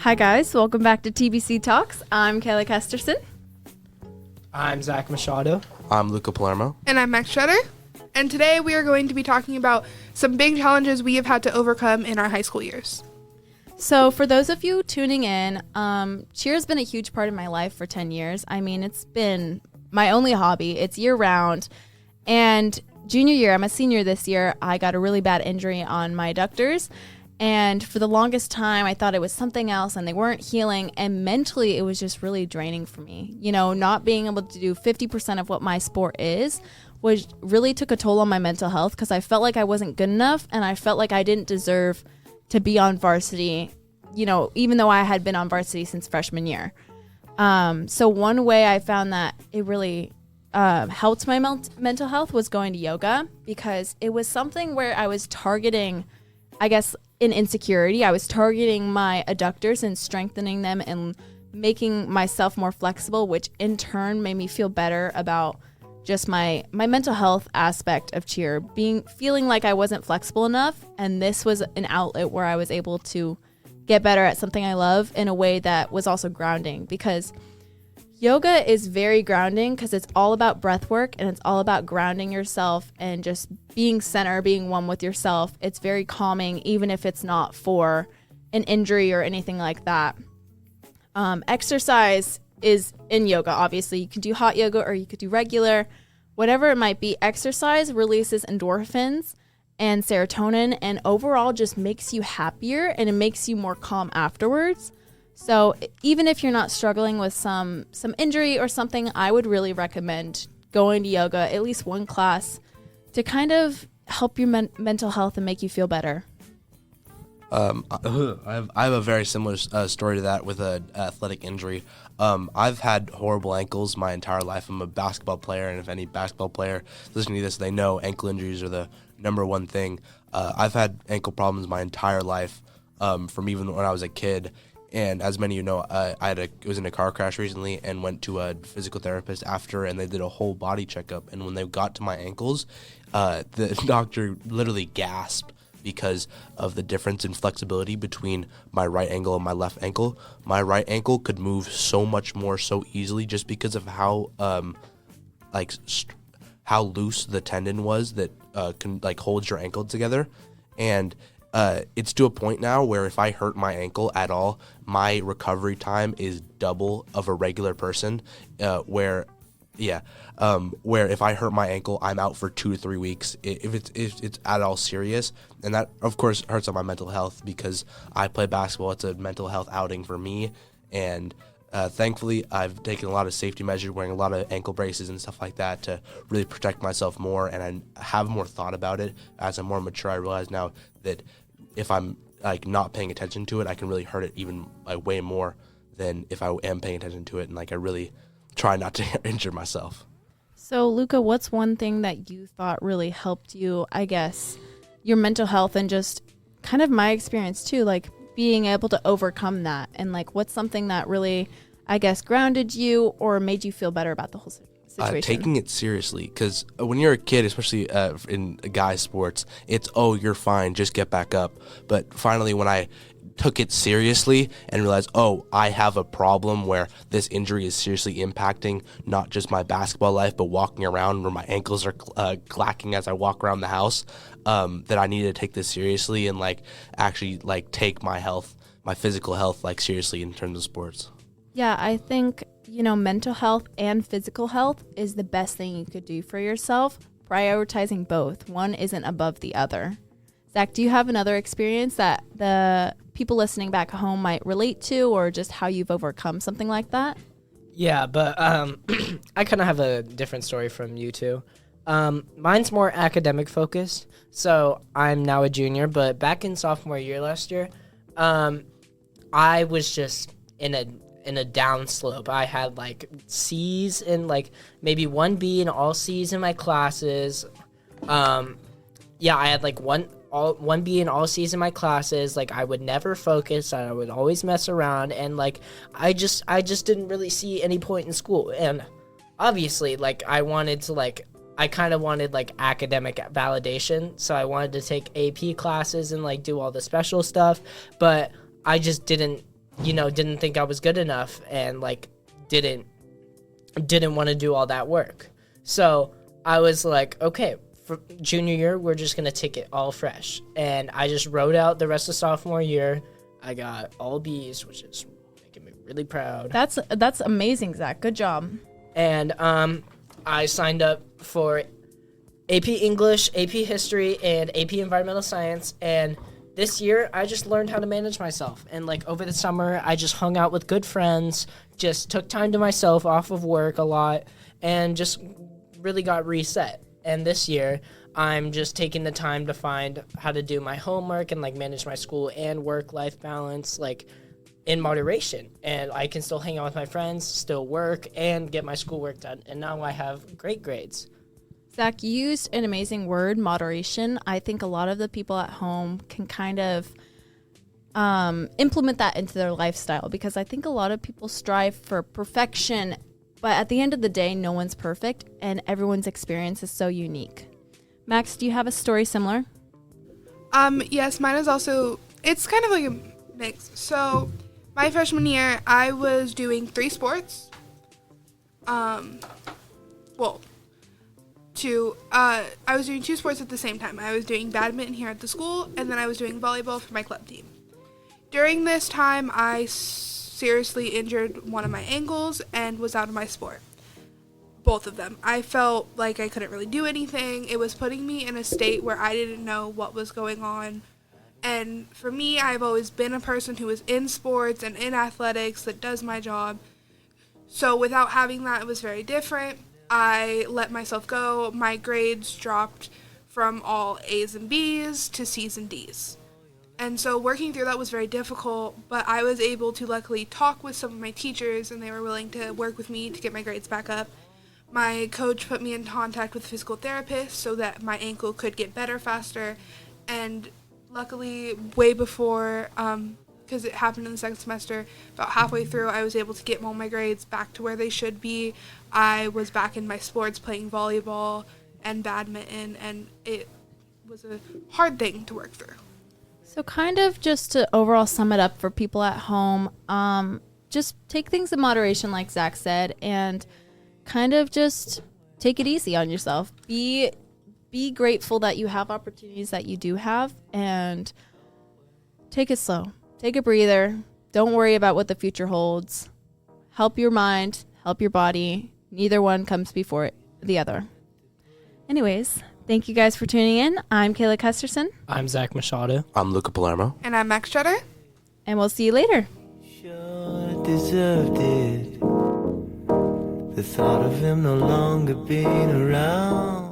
Hi guys, welcome back to TBC Talks. I'm Kayla Kesterson. I'm Zach Machado. I'm Luca Palermo. And I'm Max Shredder. And today we are going to be talking about some big challenges we have had to overcome in our high school years. So for those of you tuning in, cheer has been a huge part of my life for 10 years. I mean, it's been my only hobby. It's year round. And junior year, I'm a senior this year, I got a really bad injury on my adductors. And for the longest time, I thought it was something else and they weren't healing. And mentally, it was just really draining for me. You know, not being able to do 50% of what my sport is really took a toll on my mental health because I felt like I wasn't good enough and I felt like I didn't deserve to be on varsity, you know, even though I had been on varsity since freshman year. So one way I found that it really helped my mental health was going to yoga because it was something where I was targeting, I guess, an insecurity. I was targeting my adductors and strengthening them and making myself more flexible, which in turn made me feel better about just my mental health aspect of cheer, feeling like I wasn't flexible enough. And this was an outlet where I was able to get better at something I love in a way that was also grounding, because yoga is very grounding because it's all about breath work and it's all about grounding yourself and just being center, being one with yourself. It's very calming, even if it's not for an injury or anything like that. Exercise is in yoga, obviously. You can do hot yoga or you could do regular, whatever it might be. Exercise releases endorphins and serotonin and overall just makes you happier and it makes you more calm afterwards. So even if you're not struggling with some injury or something, I would really recommend going to yoga, at least one class, to kind of help your mental health and make you feel better. I have a very similar story to that with an athletic injury. I've had horrible ankles my entire life. I'm a basketball player, and if any basketball player listening to this, they know ankle injuries are the number one thing. I've had ankle problems my entire life, from even when I was a kid. And as many of you know, I was in a car crash recently and went to a physical therapist after, and they did a whole body checkup. And when they got to my ankles, the doctor literally gasped because of the difference in flexibility between my right ankle and my left ankle. My right ankle could move so much more so easily just because of how how loose the tendon was that can hold your ankle together. And it's to a point now where if I hurt my ankle at all, my recovery time is double of a regular person. Where if I hurt my ankle, I'm out for 2 to 3 weeks if it's at all serious, and that of course hurts on my mental health because I play basketball. It's a mental health outing for me, and thankfully I've taken a lot of safety measures, wearing a lot of ankle braces and stuff like that to really protect myself more, and I have more thought about it as I'm more mature. I realize now that if I'm not paying attention to it, I can really hurt it even way more than if I am paying attention to it, and I really try not to injure myself. So Luca, what's one thing that you thought really helped you, I guess, your mental health and just kind of my experience too, being able to overcome that, and what's something that really, I guess, grounded you or made you feel better about the whole situation? Taking it seriously, because when you're a kid, especially in guy sports, it's, oh, you're fine, just get back up. But finally, when I took it seriously and realized, oh, I have a problem where this injury is seriously impacting not just my basketball life, but walking around where my ankles are clacking as I walk around the house, that I needed to take this seriously and actually take my health, my physical health, seriously in terms of sports. Yeah, I think, mental health and physical health is the best thing you could do for yourself, prioritizing both. One isn't above the other. Zach, do you have another experience that the people listening back home might relate to, or just how you've overcome something like that? Yeah, but I kind of have a different story from you two. Mine's more academic focused. So I'm now a junior, but back in sophomore year last year, I was just in a down slope. I had C's and maybe 1 B and all C's in my classes. I had 1 B in all C's in my classes. I would never focus. I would always mess around, and I just didn't really see any point in school. And obviously, I wanted to I kind of wanted like academic validation, so I wanted to take AP classes and like do all the special stuff, but I just didn't think I was good enough, and like didn't want to do all that work. So I was like, okay, for junior year, we're just gonna take it all fresh, and I just wrote out the rest of sophomore year. I got all B's, which is making me really proud. That's amazing, Zach. Good job. And I signed up for AP English, AP History, and AP Environmental Science. And this year, I just learned how to manage myself. And like over the summer, I just hung out with good friends, just took time to myself off of work a lot, and just really got reset. And this year, I'm just taking the time to find how to do my homework and like manage my school and work-life balance, like in moderation, and I can still hang out with my friends, still work, and get my schoolwork done. And now I have great grades. Zach, you used an amazing word, moderation. I think a lot of the people at home can kind of implement that into their lifestyle, because I think a lot of people strive for perfection, but at the end of the day, no one's perfect, and everyone's experience is so unique. Max, do you have a story similar? Yes, mine is also, it's kind of like a mix. So my freshman year, I was doing 3 sports. I was doing 2 sports at the same time. I was doing badminton here at the school, and then I was doing volleyball for my club team. During this time, I seriously injured one of my ankles and was out of my sport. Both of them. I felt like I couldn't really do anything. It was putting me in a state where I didn't know what was going on. And for me, I've always been a person who is in sports and in athletics that does my job. So without having that, it was very different. I let myself go. My grades dropped from all A's and B's to C's and D's. And so working through that was very difficult, but I was able to luckily talk with some of my teachers, and they were willing to work with me to get my grades back up. My coach put me in contact with a physical therapist so that my ankle could get better faster. And luckily, way before, because it happened in the second semester, about halfway through, I was able to get all my grades back to where they should be. I was back in my sports playing volleyball and badminton, and it was a hard thing to work through. So kind of just to overall sum it up for people at home, just take things in moderation, like Zach said, and kind of just take it easy on yourself. Be grateful that you have opportunities that you do have, and take it slow. Take a breather. Don't worry about what the future holds. Help your mind, help your body. Neither one comes before the other. Anyways, thank you guys for tuning in. I'm Kayla Kesterson. I'm Zach Machado. I'm Luca Palermo. And I'm Max Strutter. And we'll see you later. Sure deserved it. The thought of him no longer being around